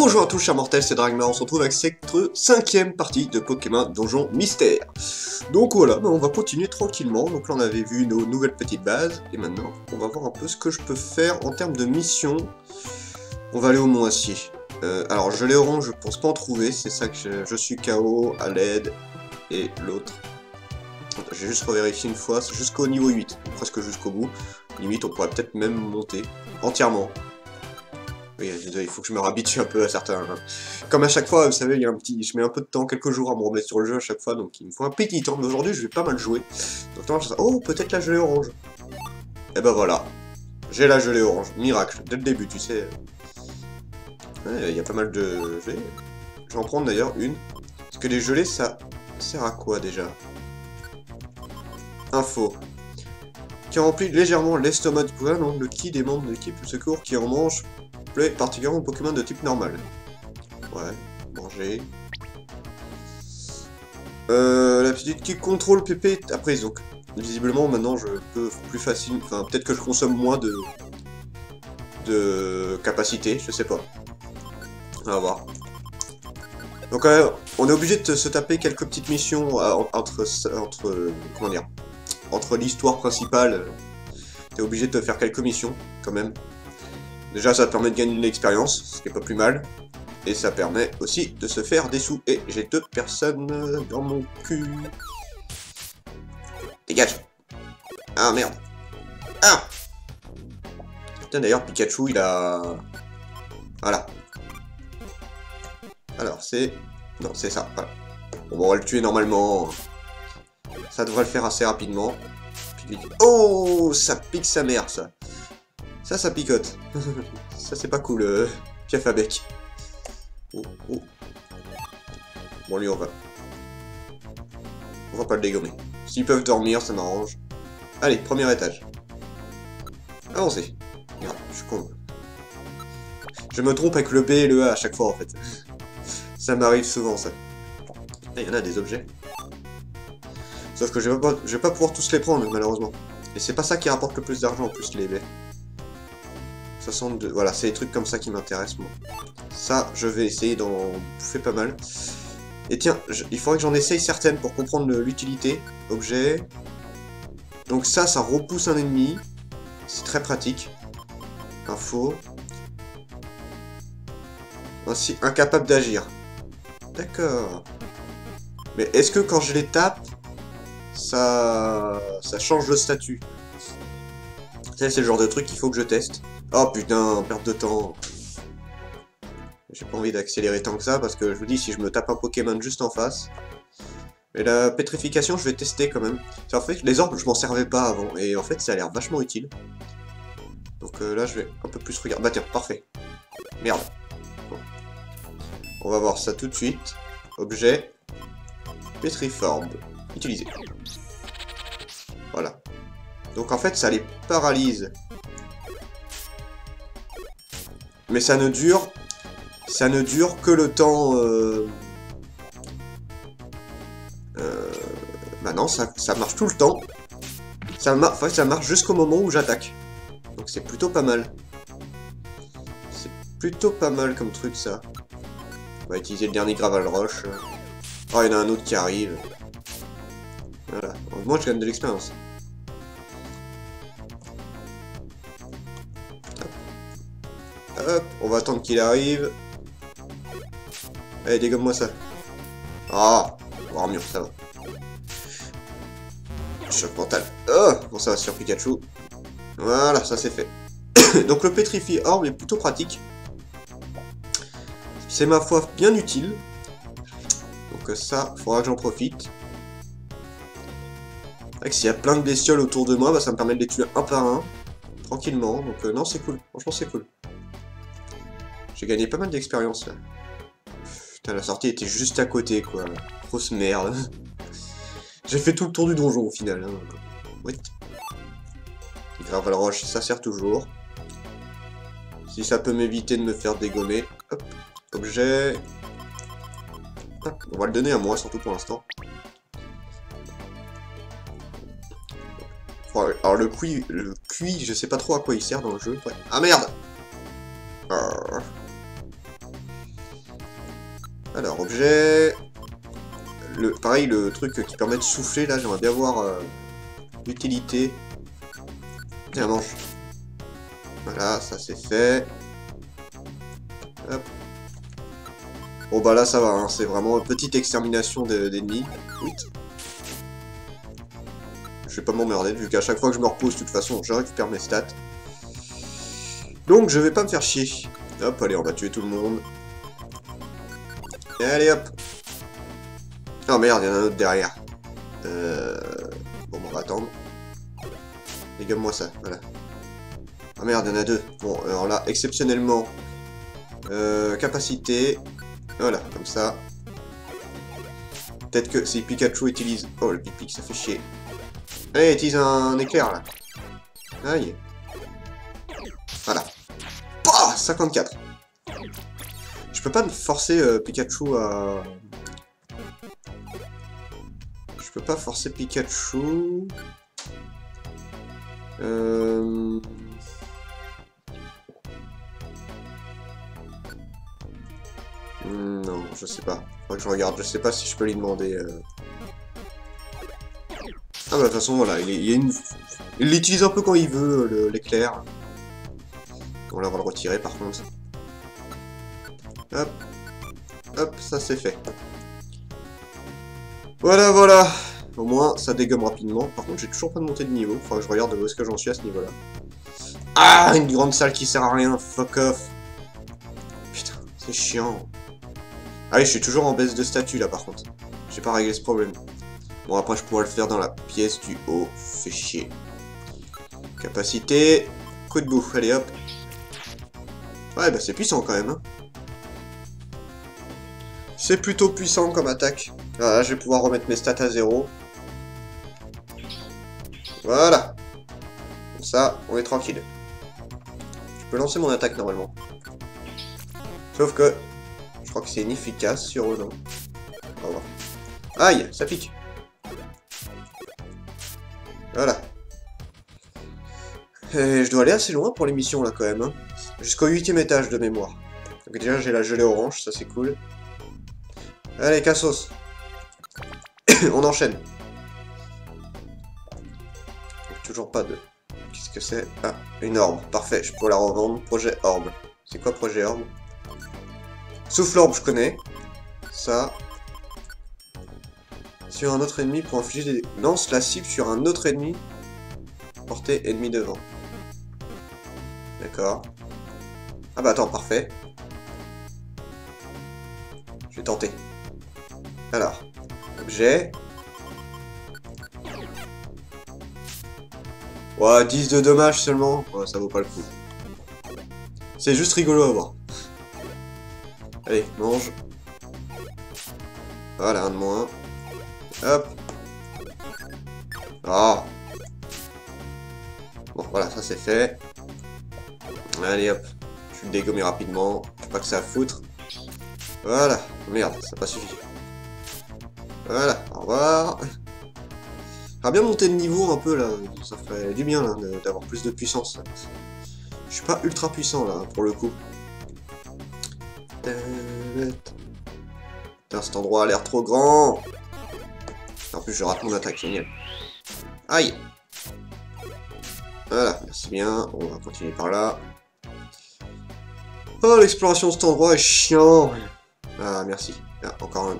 Bonjour à tous chers mortels, c'est Dragmar, on se retrouve avec cette 5e partie de Pokémon Donjon Mystère. Donc voilà, on va continuer tranquillement, donc là on avait vu nos nouvelles petites bases, et maintenant on va voir un peu ce que je peux faire en termes de mission. On va aller au Mont Acier. Alors gelée orange, je pense pas en trouver, c'est ça que je suis KO, à l'aide, et l'autre. J'ai juste revérifié une fois, c'est jusqu'au niveau 8, presque jusqu'au bout. Limite on pourrait peut-être même monter entièrement. Oui, il faut que je me réhabitue un peu à certains. Comme à chaque fois, vous savez, il y a un petit, je mets un peu de temps, quelques jours à me remettre sur le jeu à chaque fois, donc il me faut un petit temps. Mais aujourd'hui, je vais pas mal jouer. Donc là, oh, peut-être la gelée orange. Et ben voilà, j'ai la gelée orange, miracle, dès le début, tu sais. Ouais, il y a pas mal de gelées. Je vais en prendre d'ailleurs une. Parce que les gelées, ça sert à quoi déjà? Info. Qui remplit légèrement l'estomac du pouvoir, donc le ki des membres de l'équipe de secours qui en mangent. Particulièrement aux Pokémon de type normal. Ouais, manger. La petite qui contrôle PP est apprise, donc visiblement maintenant je peux plus facile. Enfin, peut-être que je consomme moins de capacité, je sais pas. On va voir. Donc on est obligé de se taper quelques petites missions comment dire, entre l'histoire principale. T'es obligé de te faire quelques missions quand même. Déjà, ça te permet de gagner de l'expérience, ce qui est pas plus mal. Et ça permet aussi de se faire des sous. Et j'ai 2 personnes dans mon cul. Dégage! Ah, merde! Ah! Putain, d'ailleurs, Pikachu, il a... Voilà. Alors, c'est... Non, c'est ça, voilà. Bon, on va le tuer normalement. Ça devrait le faire assez rapidement. Oh! Ça pique sa mère, ça. Ça picote. Ça, c'est pas cool, Piaf à bec. Oh, oh. Bon, lui, on va pas le dégommer. S'ils peuvent dormir, ça m'arrange. Allez, premier étage. Avancez. Merde, je suis con. Je me trompe avec le B et le A à chaque fois, en fait. Ça m'arrive souvent, ça. Il y en a des objets. Sauf que je vais pas pouvoir tous les prendre, malheureusement. Et c'est pas ça qui rapporte le plus d'argent, en plus, les baies. 62, voilà, c'est des trucs comme ça qui m'intéressent, moi. Ça, je vais essayer d'en bouffer pas mal. Et tiens, il faudrait que j'en essaye certaines pour comprendre l'utilité. Objet. Donc ça repousse un ennemi. C'est très pratique. Info. Ainsi, incapable d'agir. D'accord. Mais est-ce que quand je les tape, ça change le statut? Ça, c'est le genre de truc qu'il faut que je teste. Oh putain, perte de temps. J'ai pas envie d'accélérer tant que ça, parce que je vous dis, si je me tape un Pokémon juste en face... Mais la pétrification, je vais tester quand même. En fait, les orbes, je m'en servais pas avant, et en fait, ça a l'air vachement utile. Donc là, je vais un peu plus regarder. Bah tiens, parfait. Merde. Bon. On va voir ça tout de suite. Objet. Pétriforme. Utilisé. Voilà. Donc en fait, ça les paralyse. Mais ça ne dure que le temps... Bah non, ça marche tout le temps. En fait, ça marche jusqu'au moment où j'attaque. Donc c'est plutôt pas mal. C'est plutôt pas mal comme truc, ça. On va utiliser le dernier Gravel Roche. Oh, il y en a un autre qui arrive. Voilà. Moi, je gagne de l'expérience. Hop, on va attendre qu'il arrive. Allez, dégomme-moi ça. Ah, oh, mieux, ça va. Choc mental. Oh, bon, ça va sur Pikachu. Voilà, ça c'est fait. Donc le Petrify Orb est plutôt pratique. C'est ma foi bien utile. Donc ça, faudra que j'en profite. S'il y a plein de bestioles autour de moi, bah, ça me permet de les tuer un par un. Tranquillement. Donc non, c'est cool. Franchement, c'est cool. J'ai gagné pas mal d'expérience là. Putain, la sortie était juste à côté, quoi. Grosse merde. J'ai fait tout le tour du donjon au final. Hein. Oui. Gravel Roche, ça sert toujours. Si ça peut m'éviter de me faire dégommer. Hop. Objet. Hop. On va le donner à moi, surtout pour l'instant. Alors le cuit, je sais pas trop à quoi il sert dans le jeu. Ouais. Ah merde. Alors, objet... Pareil, le truc qui permet de souffler, là, j'aimerais bien voir l'utilité. Tiens, mange. Voilà, ça c'est fait. Hop. Bon bah là ça va, hein, c'est vraiment une petite extermination d'ennemis. Oui. Je vais pas m'emmerder, vu qu'à chaque fois que je me repose, de toute façon, je récupère mes stats. Donc je vais pas me faire chier. Hop, allez, on va tuer tout le monde. Et allez, hop. Oh merde, il y en a un autre derrière. Bon, on va attendre. Dégomme-moi ça, voilà. Ah merde, il y en a deux. Bon, alors là, exceptionnellement, capacité. Voilà, comme ça. Peut-être que si Pikachu utilise... Oh, le pic-pic, ça fait chier. Allez, utilise un éclair, là. Aïe. Voilà. Pah, 54. Je peux pas me forcer Pikachu à... Je peux pas forcer Pikachu... Non, je sais pas. Faudrait que je regarde. Je sais pas si je peux lui demander... Ah bah de toute façon, voilà, il l'utilise un peu quand il veut, l'éclair. On va le retirer par contre. Hop. Hop, ça c'est fait. Voilà, voilà. Au moins, ça dégomme rapidement. Par contre, j'ai toujours pas de montée de niveau. Faudra que je regarde où est-ce que j'en suis à ce niveau-là. Ah, une grande salle qui sert à rien. Fuck off. Putain, c'est chiant. Ah oui, je suis toujours en baisse de statut là par contre. J'ai pas réglé ce problème. Bon, après, je pourrais le faire dans la pièce du haut. Fait chier. Capacité. Coup de bouffe. Allez, hop. Ouais, bah c'est puissant quand même. Hein. C'est plutôt puissant comme attaque. Voilà, je vais pouvoir remettre mes stats à 0. Voilà. Comme ça, on est tranquille. Je peux lancer mon attaque normalement. Sauf que, je crois que c'est inefficace sur eux, non. On va voir. Aïe, ça pique. Voilà. Et je dois aller assez loin pour l'émission là quand même. Hein. Jusqu'au 8e étage de mémoire. Donc déjà j'ai la gelée orange, ça c'est cool. Allez, Cassos. On enchaîne. Donc, toujours pas de... Qu'est-ce que c'est? Ah, une orbe. Parfait, je peux la revendre. Projet orbe. C'est quoi projet orbe? Souffle orbe, je connais. Ça. Sur un autre ennemi pour infliger des... Lance la cible sur un autre ennemi. Portée ennemi devant. D'accord. Ah bah attends, parfait. Je vais tenter. Alors, objet. Ouais, 10 de dommages seulement. Ouais, ça vaut pas le coup. C'est juste rigolo à voir. Allez, mange. Voilà, un de moins. Hop. Ah. Bon, voilà, ça c'est fait. Allez, hop. Je vais le dégommer rapidement. J'ai pas que ça à foutre. Voilà. Merde, ça n'a pas suffi. Voilà, au revoir. J'aimerais bien monter de niveau un peu là, ça ferait du bien là, d'avoir plus de puissance. Je suis pas ultra puissant là, pour le coup. Putain, cet endroit a l'air trop grand. En plus, je rate mon attaque, génial. Aïe. Voilà, merci bien. On va continuer par là. Oh, l'exploration de cet endroit est chiant. Ah, merci. Ah, encore un.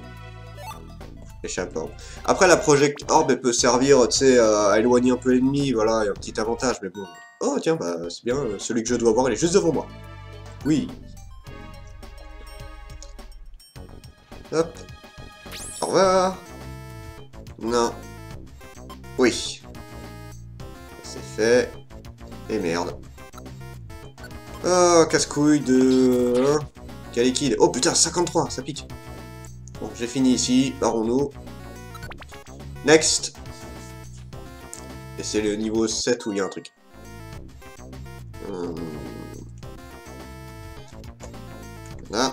Échappe orbe. Après, la Project Orb, elle peut servir, tu sais, à éloigner un peu l'ennemi. Voilà, il y a un petit avantage, mais bon. Oh, tiens, bah, c'est bien. Celui que je dois voir, il est juste devant moi. Oui. Hop. Au revoir. Non. Oui. C'est fait. Et merde. Oh, casse-couille de... Hein, quel liquide. Oh putain, 53, ça pique. Bon, j'ai fini ici. Barrons-nous. Next. Et c'est le niveau 7 où il y a un truc. Là.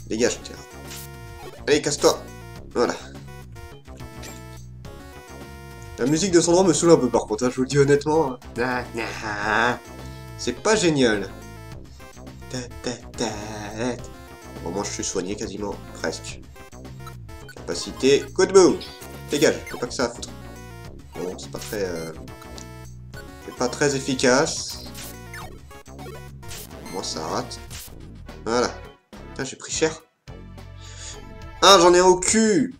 Dégage, tiens. Allez, casse-toi. Voilà. La musique de Sandra me saoule un peu par contre, hein, je vous le dis honnêtement. C'est pas génial. Au moins je suis soigné quasiment, presque. Capacité, coup de boum. Dégage, faut pas que ça à foutre. Bon, c'est pas très... c'est pas très efficace. Moi ça rate. Voilà. Putain, j'ai pris cher. Ah, j'en ai un au cul.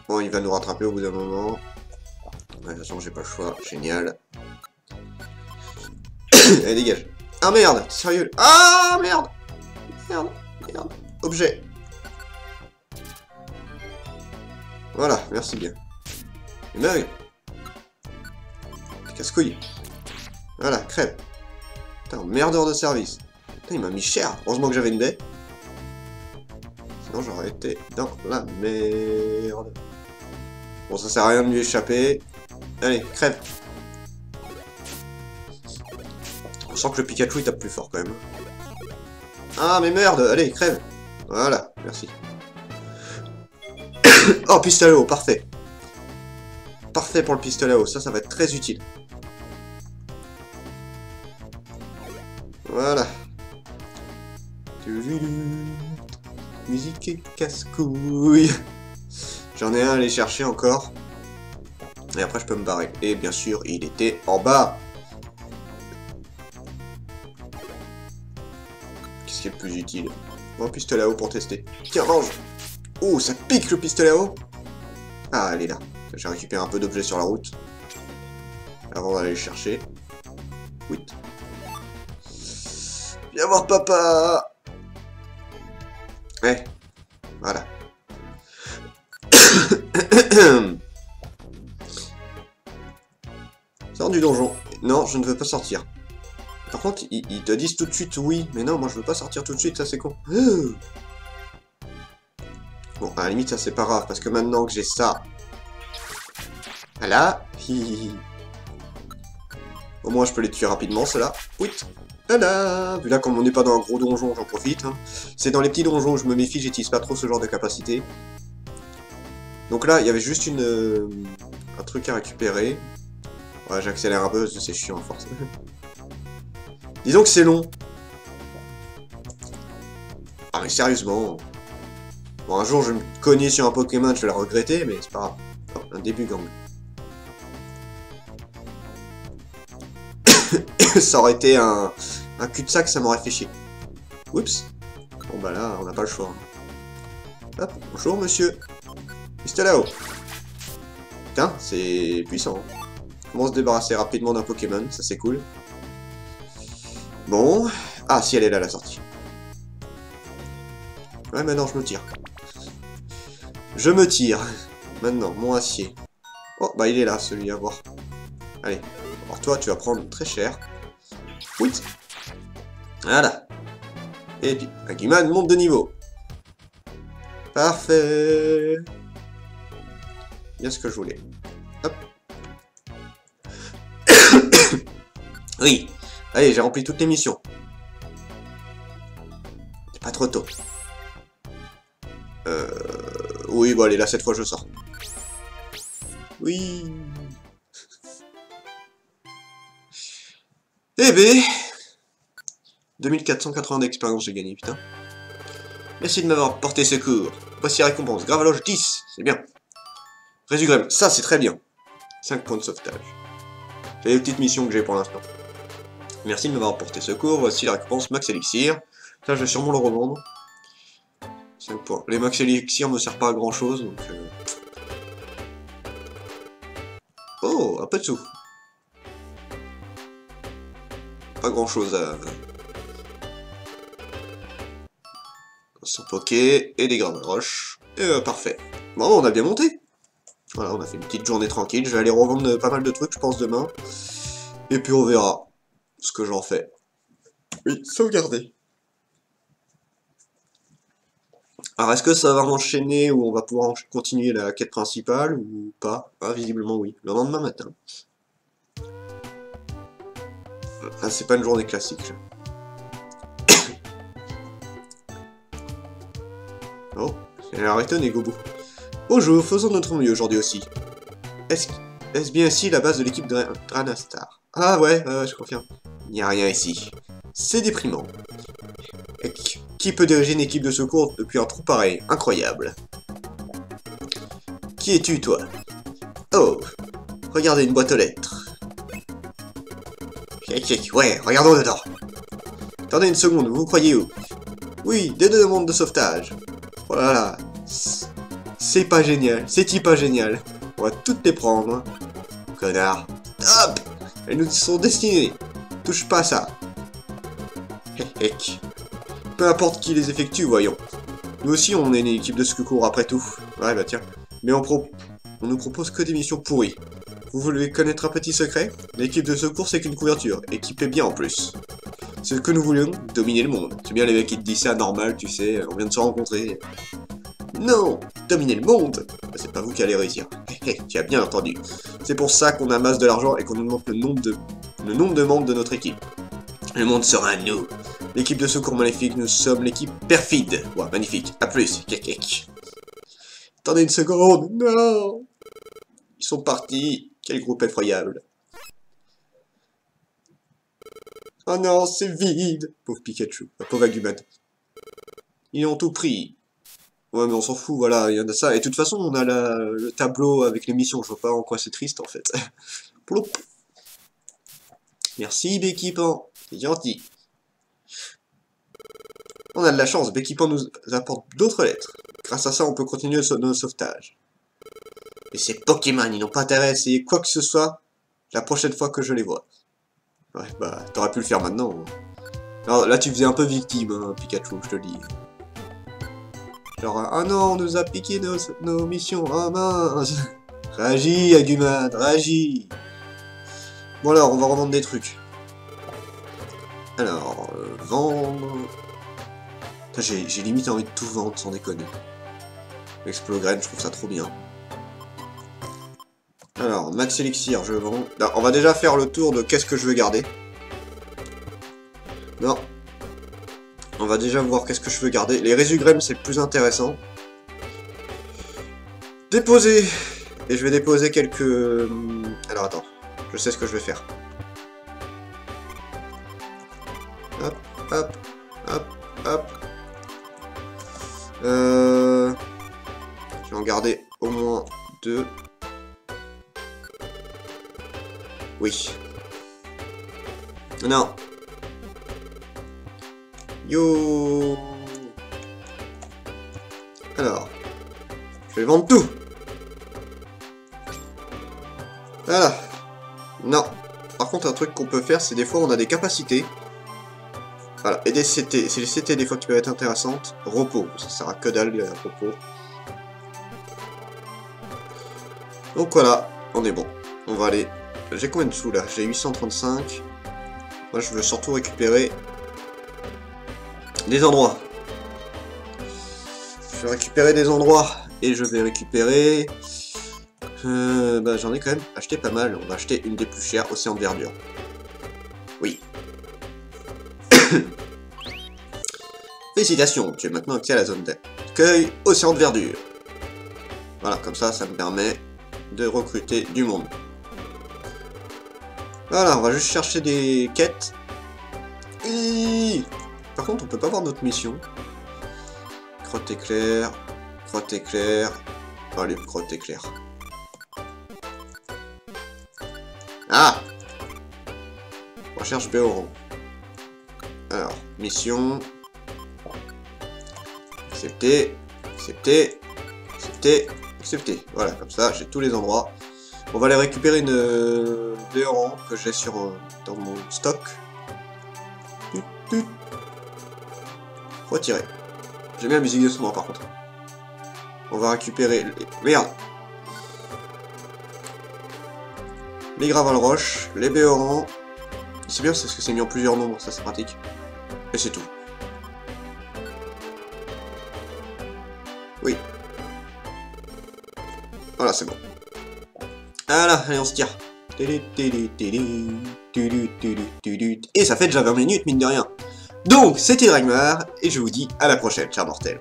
Bon, il va nous rattraper au bout d'un moment. Ouais, de toute façon, j'ai pas le choix. Génial. Allez, dégage. Ah merde, sérieux. Ah merde. Merde, merde. Objet. Voilà, merci bien. Merde. Casse-couille. Voilà, crève. Putain, merdeur de service. Putain, il m'a mis cher. Heureusement que j'avais une baie. Sinon, j'aurais été dans la merde. Bon, ça sert à rien de lui échapper. Allez, crève. On sent que le Pikachu il tape plus fort quand même. Ah mais merde, allez, crève. Voilà, merci. Oh, pistolet à eau, parfait. Parfait pour le pistolet à eau, ça va être très utile. Voilà. Musique et casse-couille. J'en ai un à aller chercher encore. Et après je peux me barrer. Et bien sûr, il était en bas. Qu'est-ce qui est le plus utile? Un pistolet à eau pour tester. Tiens, mange. Oh, ça pique le pistolet à eau. Ah, elle est là. J'ai récupéré un peu d'objets sur la route. Avant d'aller le chercher. Oui. Viens voir papa. Ouais. Voilà. Sors du donjon. Non, je ne veux pas sortir. Par contre, ils te disent tout de suite oui. Mais non, moi je veux pas sortir tout de suite, ça c'est con. Bon, à la limite, ça c'est pas grave, parce que maintenant que j'ai ça... Voilà. Au moins, je peux les tuer rapidement, ceux-là. Oui. Voilà. Vu là, comme on n'est pas dans un gros donjon, j'en profite. Hein. C'est dans les petits donjons où je me méfie, j'utilise pas trop ce genre de capacité. Donc là, il y avait juste un truc à récupérer. Ouais, j'accélère un peu, c'est chiant à force. Disons que c'est long. Ah mais sérieusement. Bon, un jour je vais me cogner sur un Pokémon, je vais le regretter, mais c'est pas grave. Non, un début gang. Ça aurait été un cul-de-sac, ça m'aurait fait chier. Oups. Bon bah là, on n'a pas le choix. Hop, bonjour monsieur. Pistolet à eau. Putain, c'est puissant. Comment se débarrasser rapidement d'un Pokémon, ça c'est cool. Bon. Ah, si elle est là, la sortie. Ouais, maintenant je me tire. Je me tire. Maintenant, mon acier. Oh, bah il est là, celui à voir. Allez. Alors toi, tu vas prendre très cher. Oui. Voilà. Et puis, Aguiman monte de niveau. Parfait. Bien ce que je voulais. Hop. Oui. Allez, j'ai rempli toutes les missions. C'est pas trop tôt. Oui, bon allez, là, cette fois, je sors. Oui. Eh ben... 2480 d'expérience, j'ai gagné, putain. Merci de m'avoir porté secours. Voici la récompense. Gravaloge 10, c'est bien. Résugrème, ça, c'est très bien. 5 points de sauvetage. C'est les petites missions que j'ai pour l'instant. Merci de m'avoir porté secours. Voici la récompense Max Elixir. Ça, je vais sûrement le revendre. 5 points. Les Max Elixir ne me servent pas à grand chose, donc... Oh, un peu de sous. Pas grand chose à... Sans poké et des grammes de roche. Et parfait. Bon, on a bien monté. Voilà, on a fait une petite journée tranquille. Je vais aller revendre pas mal de trucs, je pense, demain. Et puis on verra ce que j'en fais. Oui, sauvegarder. Alors, est-ce que ça va enchaîner ou on va pouvoir continuer la quête principale ou pas? Ah, visiblement oui. Le lendemain matin. Ah, c'est pas une journée classique, là. Oh, elle a arrêté, Gobo. Bonjour, faisons notre mieux aujourd'hui aussi. Est-ce bien ici la base de l'équipe de Dranastar? Ah ouais, je confirme. Il n'y a rien ici. C'est déprimant. Qui peut diriger une équipe de secours depuis un trou pareil? Incroyable. Qui es-tu, toi? Oh, regardez une boîte aux lettres. Ouais, regardons dedans. Attendez une seconde, vous croyez où? Oui, des demandes de sauvetage. Oh là là, c'est pas génial, c'est-il pas génial? On va toutes les prendre. Connard. Hop! Elles nous sont destinées. Touche pas à ça. Peu importe qui les effectue, voyons. Nous aussi, on est une équipe de secours après tout. Ouais, bah tiens. Mais on nous propose que des missions pourries. Vous voulez connaître un petit secret? L'équipe de secours, c'est qu'une couverture. Équipée bien en plus. C'est ce que nous voulions, dominer le monde. C'est bien les mecs qui te disent ça normal, tu sais, on vient de se rencontrer. Non! Dominer le monde! C'est pas vous qui allez réussir. Tu as bien entendu. C'est pour ça qu'on amasse de l'argent et qu'on nous demande le nombre de membres de notre équipe. Le monde sera à nous. L'équipe de secours maléfique, nous sommes l'équipe perfide. Ouais, magnifique. À plus. Attendez une seconde. Non! Ils sont partis. Quel groupe effroyable. Oh non, c'est vide. Pauvre Pikachu. Pauvre Agumon. Ils ont tout pris. Ouais, mais on s'en fout, voilà, il y en a ça. Et de toute façon, on a le tableau avec les missions. Je vois pas en quoi c'est triste, en fait. Ploup. Merci, Béquipan. C'est gentil. On a de la chance. Béquipan nous apporte d'autres lettres. Grâce à ça, on peut continuer nos sauvetages. Mais ces Pokémon, ils n'ont pas intérêt à essayer quoi que ce soit la prochaine fois que je les vois. Ouais, bah, t'aurais pu le faire maintenant. Alors, là, tu faisais un peu victime, hein, Pikachu, je te le dis. Genre, ah non, on nous a piqué nos missions, ah mince. Réagis, Agumon, réagis. Bon alors, on va revendre des trucs. Alors, vendre... J'ai limite envie de tout vendre, sans déconner. Explogrenne, je trouve ça trop bien. Alors, Max Elixir, je vends. Non, on va déjà faire le tour de qu'est-ce que je veux garder. Non. On va déjà voir qu'est-ce que je veux garder. Les Résugrèmes, c'est le plus intéressant. Déposer. Et je vais déposer quelques... Alors, attends. Je sais ce que je vais faire. Hop, hop, hop, hop. Je vais en garder au moins 2. Oui. Non. Yo. Alors. Je vais vendre tout. Voilà. Non. Par contre, un truc qu'on peut faire, c'est des fois on a des capacités. Voilà. Et des CT. C'est les CT des fois qui peuvent être intéressantes. Repos. Ça sert à que dalle, le repos. Donc voilà. On est bon. On va aller... J'ai combien de sous là? J'ai 835. Moi je veux surtout récupérer des endroits. Je vais récupérer des endroits. Et je vais récupérer... bah j'en ai quand même acheté pas mal. On va acheter une des plus chères, Océan de Verdure. Oui. Félicitations, tu es maintenant accès à la zone d'accueil Océan de Verdure. Voilà, comme ça, ça me permet de recruter du monde. Voilà, on va juste chercher des quêtes. Et... Par contre, on peut pas voir notre mission. Crotte éclair. Crotte éclair. Allez, crotte éclair. Ah! Recherche Béoran. Alors, mission. Accepter. Accepter. Accepter. Accepter. Voilà, comme ça, j'ai tous les endroits. On va aller récupérer une Béoran que j'ai sur dans mon stock. Retirer. J'aime bien la musique de ce moment par contre. On va récupérer les... Merde! Les Gravel Roche, les Béorans. C'est bien parce que c'est mis en plusieurs nombres, ça c'est pratique. Et c'est tout. Oui. Voilà, c'est bon. Voilà, allez, on se tire. Et ça fait déjà 20 minutes, mine de rien. Donc, c'était Dragmar, et je vous dis à la prochaine, chers mortels.